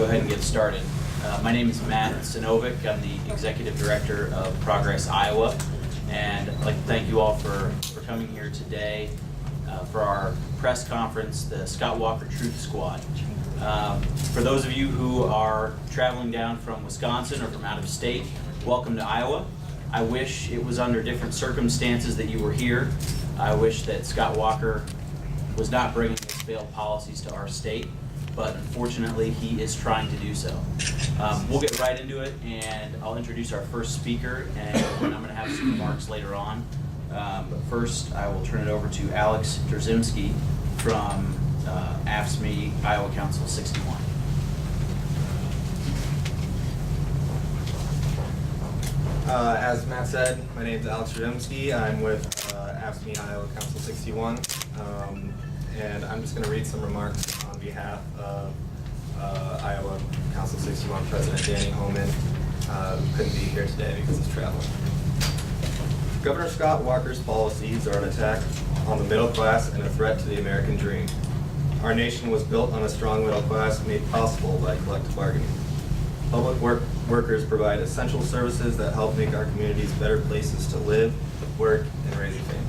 ahead and get started. My name is Matt Sinovic. I'm the Executive Director of Progress Iowa, and I'd like to thank you all for coming here today for our press conference, the Scott Walker Truth Squad. For those of you who are traveling down from Wisconsin or from out of state, welcome to Iowa. I wish it was under different circumstances that you were here. I wish that Scott Walker was not bringing his failed policies to our state, but unfortunately he is trying to do so. We'll get right into it, and I'll introduce our first speaker, and I'm going to have some remarks later on. But first, I will turn it over to Alex Drzymski from AFSCME Iowa Council 61. As Matt said, my name is Alex Drzymski. I'm with AFSCME Iowa Council 61, and I'm just going to read some remarks on behalf of Iowa Council 61 President Danny Homan, who couldn't be here today because he's traveling. Governor Scott Walker's policies are an attack on the middle class and a threat to the American dream. Our nation was built on a strong middle class made possible by collective bargaining. Public workers provide essential services that help make our communities better places to live, work, and raise a family.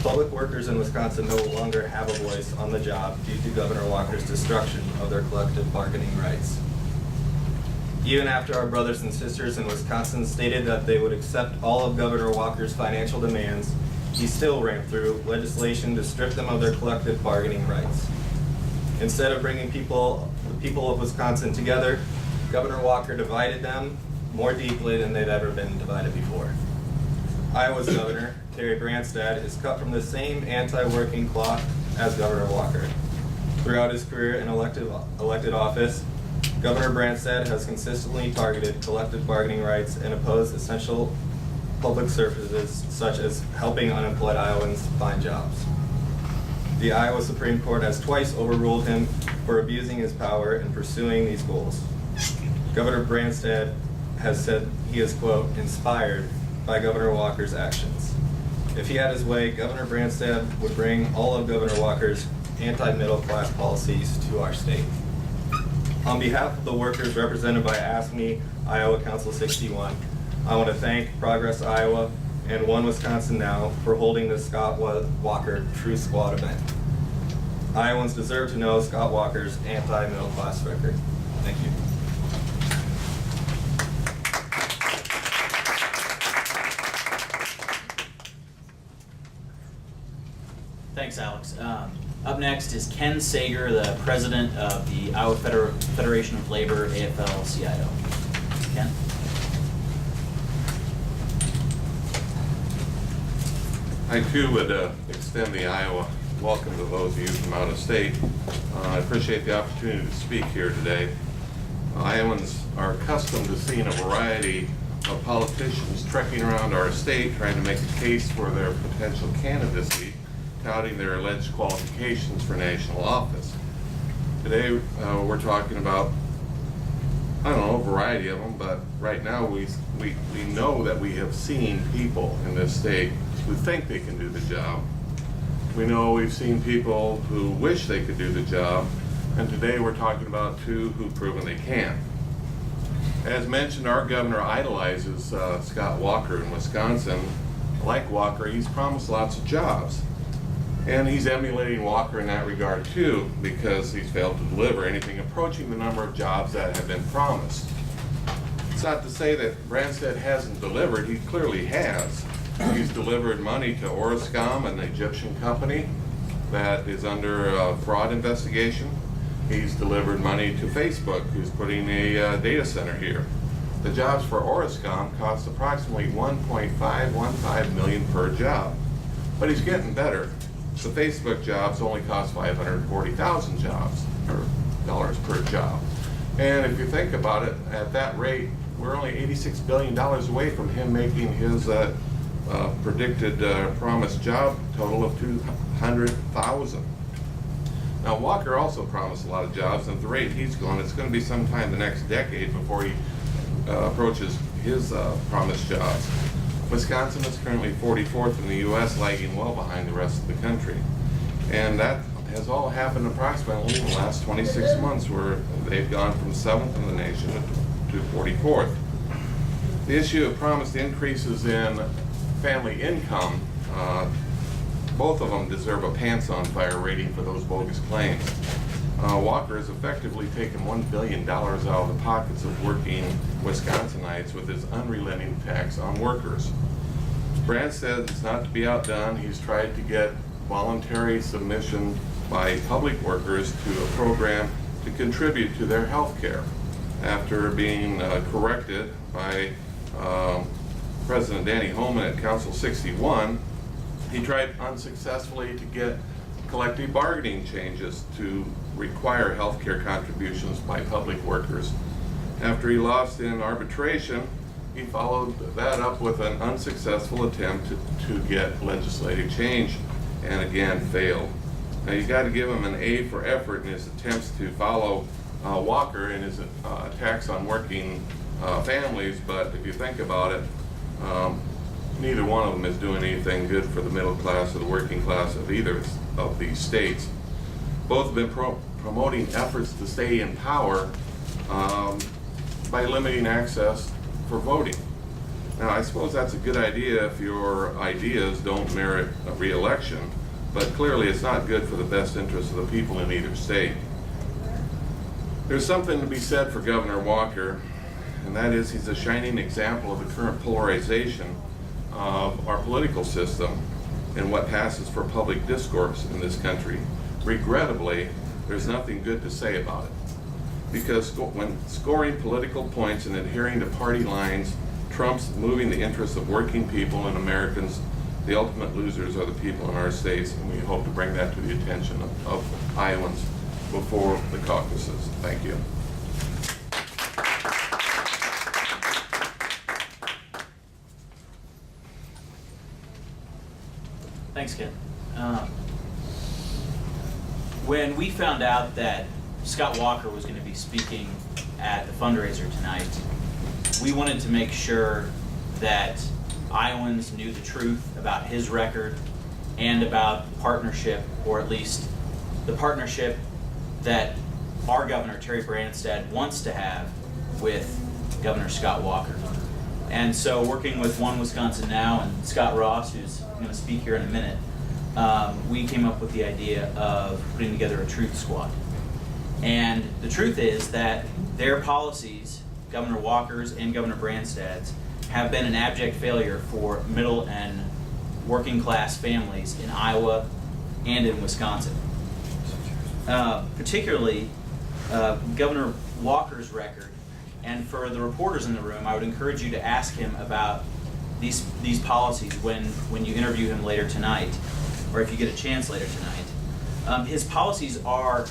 Public workers in Wisconsin no longer have a voice on the job due to Governor Walker's destruction of their collective bargaining rights. Even after our brothers and sisters in Wisconsin stated that they would accept all of Governor Walker's financial demands, he still ran through legislation to strip them of their collective bargaining rights. Instead of bringing the people of Wisconsin together, Governor Walker divided them more deeply than they've ever been divided before. Iowa's governor, Terry Branstad, is cut from the same anti-working cloth as Governor Walker. Throughout his career in elected office, Governor Branstad has consistently targeted collective bargaining rights and opposed essential public services such as helping unemployed Iowans find jobs. The Iowa Supreme Court has twice overruled him for abusing his power in pursuing these goals. Governor Branstad has said he is, quote, inspired by Governor Walker's actions. If he had his way, Governor Branstad would bring all of Governor Walker's anti-middle class policies to our state. On behalf of the workers represented by AFSCME Iowa Council 61, I want to thank Progress Iowa and One Wisconsin Now for holding the Scott Walker Truth Squad event. Iowans deserve to know Scott Walker's anti-middle class record. Thank you. Thanks, Alex. Up next is Ken Sager, the president of the Iowa Federation of Labor, AFL-CIO. Ken? I too would extend the Iowa welcome to those of you from out of state. I appreciate the opportunity to speak here today. Iowans are accustomed to seeing a variety of politicians trekking around our state trying to make a case for their potential candidacy, touting their alleged qualifications for national office. Today we're talking about, I don't know, a variety of them, but right now we know that we have seen people in this state who think they can do the job. We know we've seen people who wish they could do the job, and today we're talking about two who've proven they can. As mentioned, our governor idolizes Scott Walker in Wisconsin. Like Walker, he's promised lots of jobs. And he's emulating Walker in that regard too, because he's failed to deliver anything approaching the number of jobs that have been promised. It's not to say that Branstad hasn't delivered, he clearly has. He's delivered money to Orascom, an Egyptian company that is under a fraud investigation. He's delivered money to Facebook, who's putting a data center here. The jobs for Orascom cost approximately $1.515 million per job, but he's getting better. The Facebook jobs only cost $540,000 dollars per job. And if you think about it, at that rate, we're only $86 billion away from him making his predicted promised job total of 200,000. Now Walker also promised a lot of jobs, and at the rate he's going, it's going to be sometime the next decade before he approaches his promised jobs. Wisconsin is currently 44th in the U.S., lagging well behind the rest of the country. And that has all happened approximately in the last 26 months, where they've gone from 7th in the nation to 44th. The issue of promised increases in family income, both of them deserve a pants on fire rating for those bogus claims. Walker has effectively taken $1 billion out of the pockets of working Wisconsinites with his unrelenting tax on workers. Branstad is not to be outdone. He's tried to get voluntary submission by public workers to a program to contribute to their health care. After being corrected by President Danny Holman at Council 61, he tried unsuccessfully to get collective bargaining changes to require health care contributions by public workers. After he lost in arbitration, he followed that up with an unsuccessful attempt to get legislative change, and again failed. Now you got to give him an A for effort in his attempts to follow Walker in his attacks on working families, but if you think about it, neither one of them is doing anything good for the middle class or the working class of either of these states. Both have been promoting efforts to stay in power by limiting access for voting. Now, I suppose that's a good idea if your ideas don't merit a re-election, but clearly it's not good for the best interests of the people in either state. There's something to be said for Governor Walker, and that is he's a shining example of the current polarization of our political system and what passes for public discourse in this country. Regrettably, there's nothing good to say about it, because when scoring political points and adhering to party lines trumps moving the interests of working people and Americans, the ultimate losers are the people in our states, and we hope to bring that to the attention of Iowans before the caucuses. Thank you. Thanks, Ken. When we found out that Scott Walker was going to be speaking at the fundraiser tonight, we wanted to make sure that Iowans knew the truth about his record and about the partnership, or at least the partnership that our governor, Terry Branstad, wants to have with Governor Scott Walker. And so, working with One Wisconsin Now and Scott Ross, who's going to speak here in a minute, we came up with the idea of putting together a truth squad. And the truth is that their policies, Governor Walker's and Governor Branstad's, have been an abject failure for middle and working class families in Iowa and in Wisconsin. Particularly Governor Walker's record. And for the reporters in the room, I would encourage you to ask him about these policies when you interview him later tonight, or if you get a chance later tonight. His policies are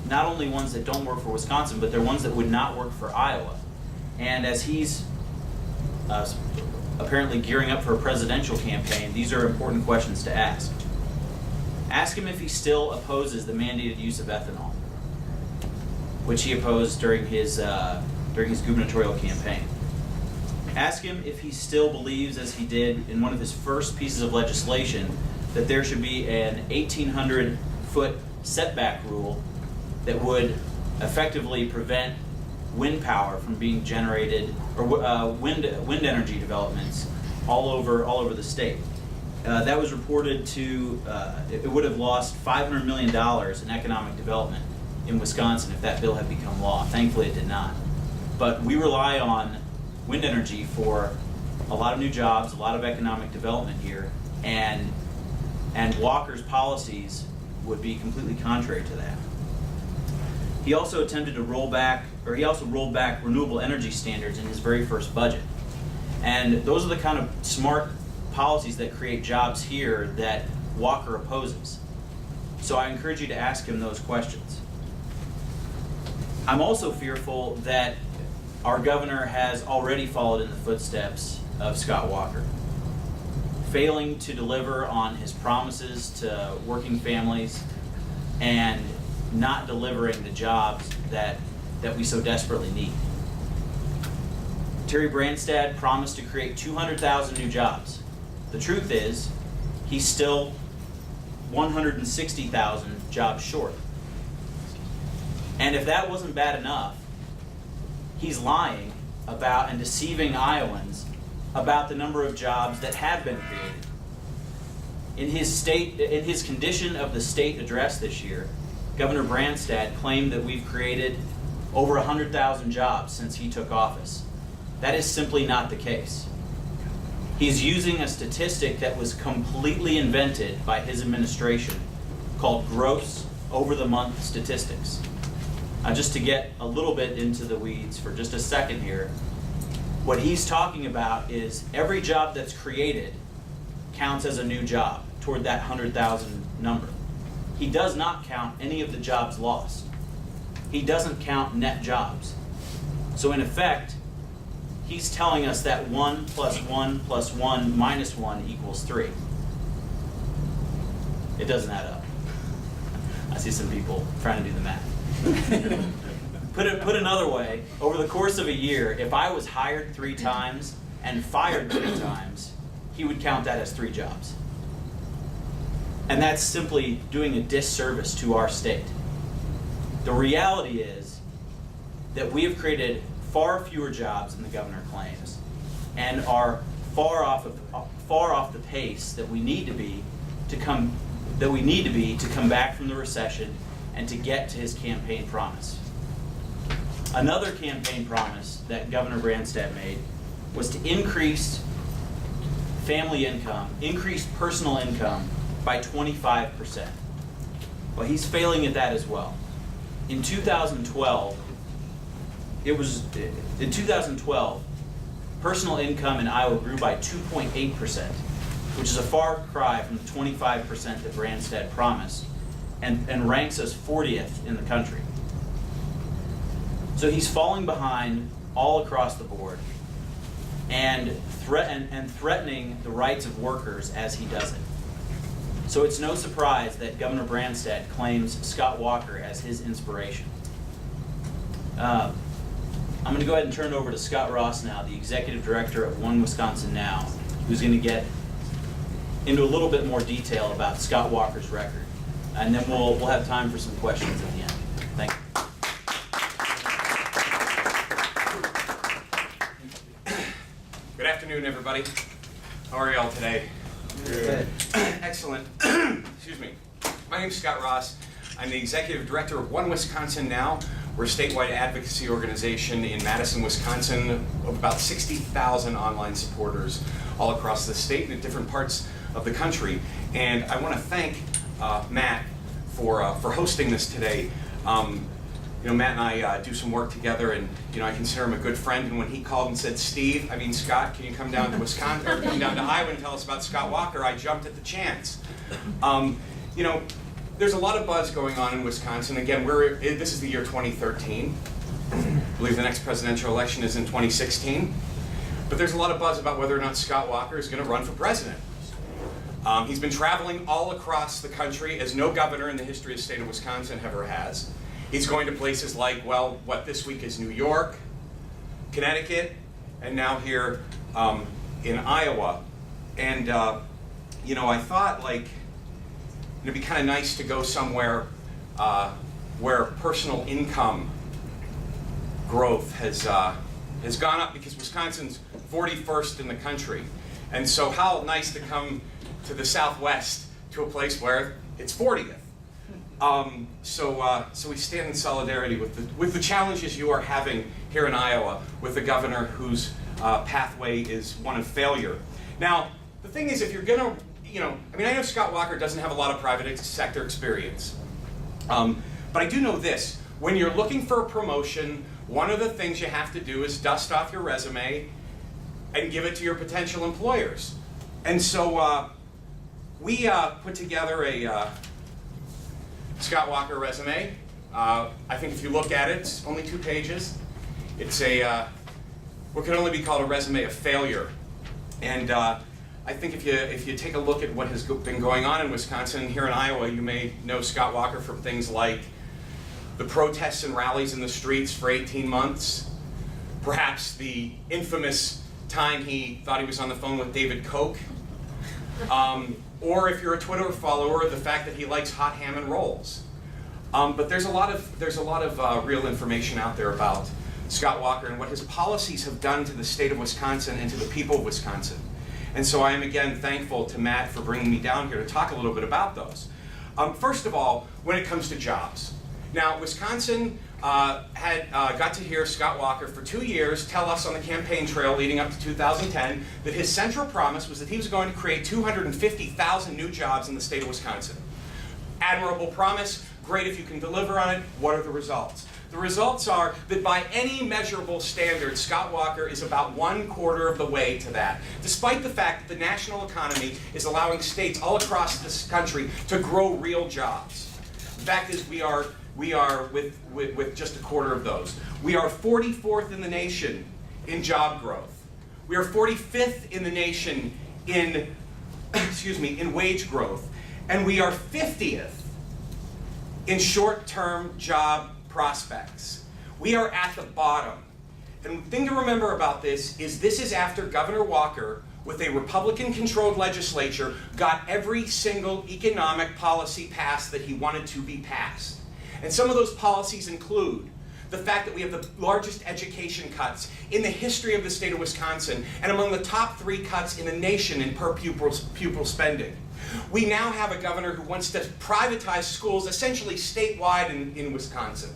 not only ones that don't work for Wisconsin, but they're ones that would not work for Iowa. And as he's apparently gearing up for a presidential campaign, these are important questions to ask. Ask him if he still opposes the mandated use of ethanol, which he opposed during his gubernatorial campaign. Ask him if he still believes, as he did in one of his first pieces of legislation, that there should be an 1,800-foot setback rule that would effectively prevent wind power from being generated, or wind energy developments all over the state. That was reported to, it would have lost $500 million in economic development in Wisconsin if that bill had become law. Thankfully, it did not. But we rely on wind energy for a lot of new jobs, a lot of economic development here, and Walker's policies would be completely contrary to that. He also attempted to rolled back renewable energy standards in his very first budget. And those are the kind of smart policies that create jobs here that Walker opposes. So I encourage you to ask him those questions. I'm also fearful that our governor has already followed in the footsteps of Scott Walker, failing to deliver on his promises to working families and not delivering the jobs that we so desperately need. Terry Branstad promised to create 200,000 new jobs. The truth is, he's still 160,000 jobs short. And if that wasn't bad enough, he's lying about and deceiving Iowans about the number of jobs that have been created. In his condition of the state address this year, Governor Branstad claimed that we've created over 100,000 jobs since he took office. That is simply not the case. He's using a statistic that was completely invented by his administration called gross over-the-month statistics. Just to get a little bit into the weeds for just a second here, what he's talking about is every job that's created counts as a new job toward that 100,000 number. He does not count any of the jobs lost. He doesn't count net jobs. So in effect, he's telling us that 1 plus 1 plus 1 minus 1 equals 3. It doesn't add up. I see some people trying to do the math. Put another way, over the course of a year, if I was hired 3 times and fired 3 times, he would count that as 3 jobs. And that's simply doing a disservice to our state. The reality is that we have created far fewer jobs than the governor claims, and are far off the pace that we need to be to come back from the recession and to get to his campaign promise. Another campaign promise that Governor Branstad made was to increase family income, increase personal income by 25%. Well, he's failing at that as well. In 2012, personal income in Iowa grew by 2.8%, which is a far cry from the 25% that Branstad promised, and ranks us 40th in the country. So he's falling behind all across the board and threatening the rights of workers as he does it. So it's no surprise that Governor Branstad claims Scott Walker as his inspiration. I'm going to go ahead and turn it over to Scott Ross now, the Executive Director of One Wisconsin Now, who's going to get into a little bit more detail about Scott Walker's record. And then we'll have time for some questions at the end. Thank you. Good afternoon, everybody. How are y'all today? Good. Excellent. Excuse me. My name is Scott Ross. I'm the Executive Director of One Wisconsin Now. We're a statewide advocacy organization in Madison, Wisconsin, of about 60,000 online supporters all across the state and in different parts of the country. And I want to thank Matt for hosting this today. Matt and I do some work together, and I consider him a good friend. And when he called and said, Scott, can you come down to Wisconsin or come down to Iowa and tell us about Scott Walker? I jumped at the chance. There's a lot of buzz going on in Wisconsin. Again, this is the year 2013. I believe the next presidential election is in 2016. But there's a lot of buzz about whether or not Scott Walker is going to run for president. He's been traveling all across the country as no governor in the history of the state of Wisconsin ever has. He's going to places like, this week is New York, Connecticut, and now here in Iowa. And, I thought, it'd be kind of nice to go somewhere where personal income growth has gone up, because Wisconsin's 41st in the country. And so how nice to come to the Southwest, to a place where it's 40th. So we stand in solidarity with the challenges you are having here in Iowa with a governor whose pathway is one of failure. Now, the thing is, if you're going to, I know Scott Walker doesn't have a lot of private sector experience, but I do know this: when you're looking for a promotion, one of the things you have to do is dust off your resume and give it to your potential employers. And so we put together a Scott Walker resume. I think if you look at it, it's only 2 pages. It's what can only be called a resume of failure. And I think if you take a look at what has been going on in Wisconsin, here in Iowa, you may know Scott Walker from things like the protests and rallies in the streets for 18 months, perhaps the infamous time he thought he was on the phone with David Koch, or if you're a Twitter follower, the fact that he likes hot ham and rolls. But there's a lot of real information out there about Scott Walker and what his policies have done to the state of Wisconsin and to the people of Wisconsin. And so I am again thankful to Matt for bringing me down here to talk a little bit about those. First of all, when it comes to jobs. Now, Wisconsin got to hear Scott Walker for 2 years tell us on the campaign trail leading up to 2010 that his central promise was that he was going to create 250,000 new jobs in the state of Wisconsin. Admirable promise, great if you can deliver on it. What are the results? The results are that by any measurable standard, Scott Walker is about 1/4 of the way to that, despite the fact that the national economy is allowing states all across this country to grow real jobs. The fact is we are with just 1/4 of those. We are 44th in the nation in job growth. We are 45th in the nation in, in wage growth. And we are 50th in short-term job prospects. We are at the bottom. And the thing to remember about this is after Governor Walker, with a Republican-controlled legislature, got every single economic policy passed that he wanted to be passed. And some of those policies include the fact that we have the largest education cuts in the history of the state of Wisconsin, and among the top 3 cuts in the nation in per pupil spending. We now have a governor who wants to privatize schools essentially statewide in Wisconsin.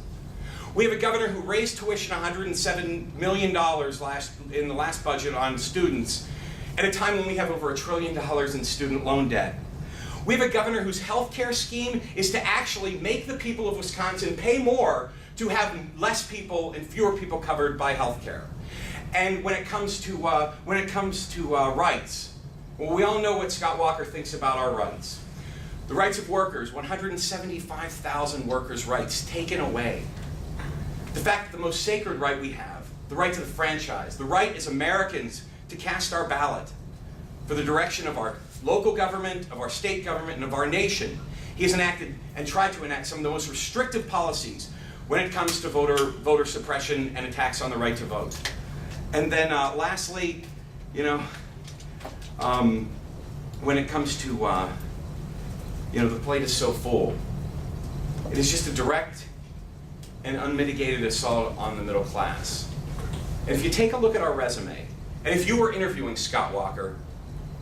We have a governor who raised tuition $107 million in the last budget on students at a time when we have over $1 trillion in student loan debt. We have a governor whose health care scheme is to actually make the people of Wisconsin pay more to have less people and fewer people covered by health care. And when it comes to rights, well, we all know what Scott Walker thinks about our rights. The rights of workers, 175,000 workers' rights taken away. The fact that the most sacred right we have, the right to the franchise, the right as Americans to cast our ballot for the direction of our local government, of our state government, and of our nation. He has enacted and tried to enact some of the most restrictive policies when it comes to voter suppression and attacks on the right to vote. And then lastly, when it comes to, the plate is so full. It is just a direct and unmitigated assault on the middle class. And if you take a look at our resume, and if you were interviewing Scott Walker,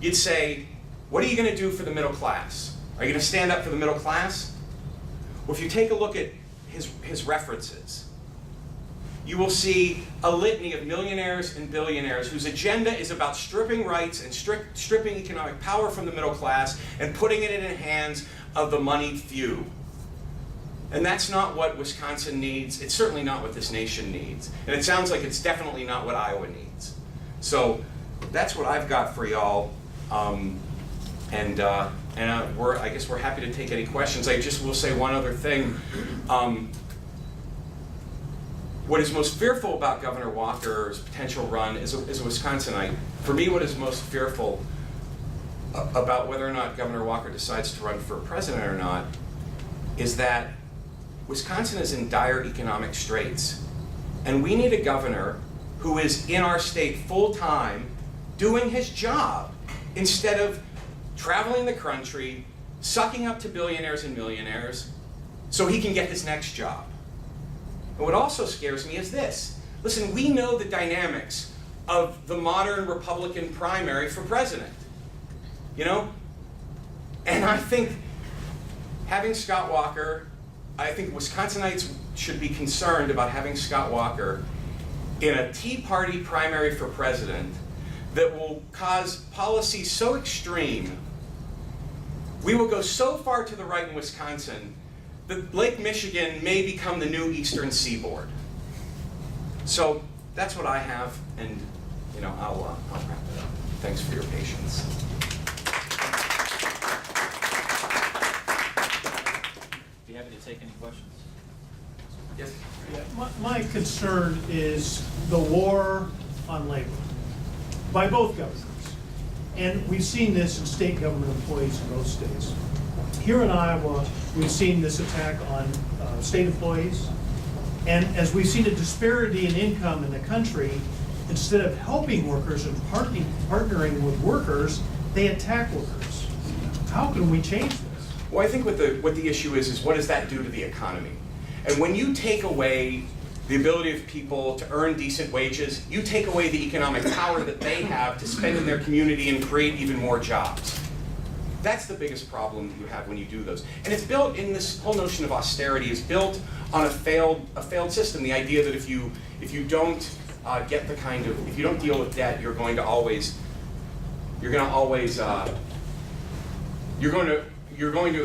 you'd say, what are you going to do for the middle class? Are you going to stand up for the middle class? Well, if you take a look at his references, you will see a litany of millionaires and billionaires whose agenda is about stripping rights and stripping economic power from the middle class and putting it in the hands of the moneyed few. And that's not what Wisconsin needs. It's certainly not what this nation needs. And it sounds like it's definitely not what Iowa needs. So that's what I've got for y'all. I guess we're happy to take any questions. I just will say one other thing. What is most fearful about Governor Walker's potential run as a Wisconsinite, for me what is most fearful about whether or not Governor Walker decides to run for president or not is that Wisconsin is in dire economic straits. And we need a governor who is in our state full-time doing his job instead of traveling the country, sucking up to billionaires and millionaires so he can get his next job. And what also scares me is this. Listen, we know the dynamics of the modern Republican primary for president. And I think having Scott Walker, I think Wisconsinites should be concerned about having Scott Walker in a Tea Party primary for president that will cause policies so extreme. We will go so far to the right in Wisconsin that Lake Michigan may become the new Eastern Seaboard. So that's what I have, and I'll wrap it up. Thanks for your patience. Be happy to take any questions. Yes. Yeah, my concern is the war on labor by both governments. And we've seen this in state government employees in both states. Here in Iowa, we've seen this attack on state employees. And as we've seen a disparity in income in the country, instead of helping workers and partnering with workers, they attack workers. how can we change this? Well, I think what the issue is what does that do to the economy? And when you take away the ability of people to earn decent wages, you take away the economic power that they have to spend in their community and create even more jobs. That's the biggest problem you have when you do those. And it's built in this whole notion of austerity is built on a failed system. The idea that if you don't get the kind of, if you don't deal with debt, you're going to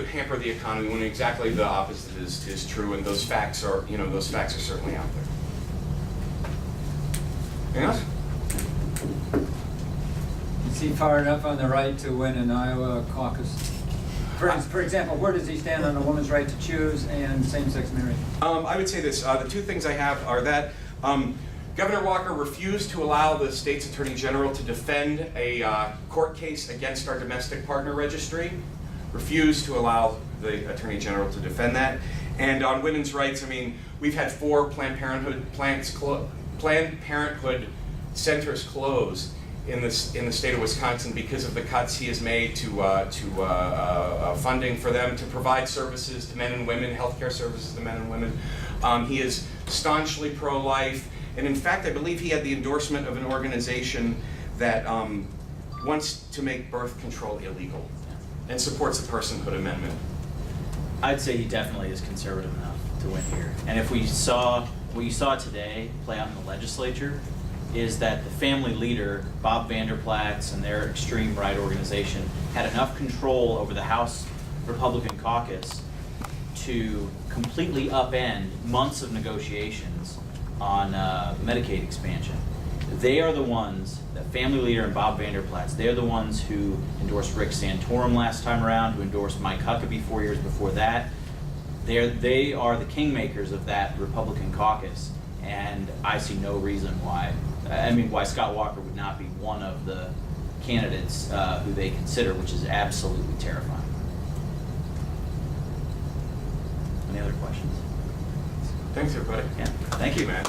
hamper the economy when exactly the opposite is true, and those facts are certainly out there. Anything else? Is he fired up on the right to win an Iowa caucus? For example, where does he stand on a woman's right to choose and same-sex marriage? I would say this, the two things I have are that Governor Walker refused to allow the state's Attorney General to defend a court case against our domestic partner registry. Refused to allow the Attorney General to defend that. And on women's rights, I mean, we've had 4 Planned Parenthood centers closed in the state of Wisconsin because of the cuts he has made to funding for them to provide services to men and women, healthcare services to men and women. He is staunchly pro-life, and in fact, I believe he had the endorsement of an organization that wants to make birth control illegal and supports the Personhood Amendment. I'd say he definitely is conservative enough to win here. And if we saw, what you saw today play out in the legislature, is that the family leader, Bob Vander Plaats, and their extreme right organization had enough control over the House Republican caucus to completely upend months of negotiations on Medicaid expansion. They are the ones, the family leader and Bob Vander Plaats, they're the ones who endorsed Rick Santorum last time around, who endorsed Mike Huckabee 4 years before that. They are the kingmakers of that Republican caucus, and I see no reason why, why Scott Walker would not be one of the candidates who they consider, which is absolutely terrifying. Any other questions? Thanks, everybody. Yeah, thank you. Man.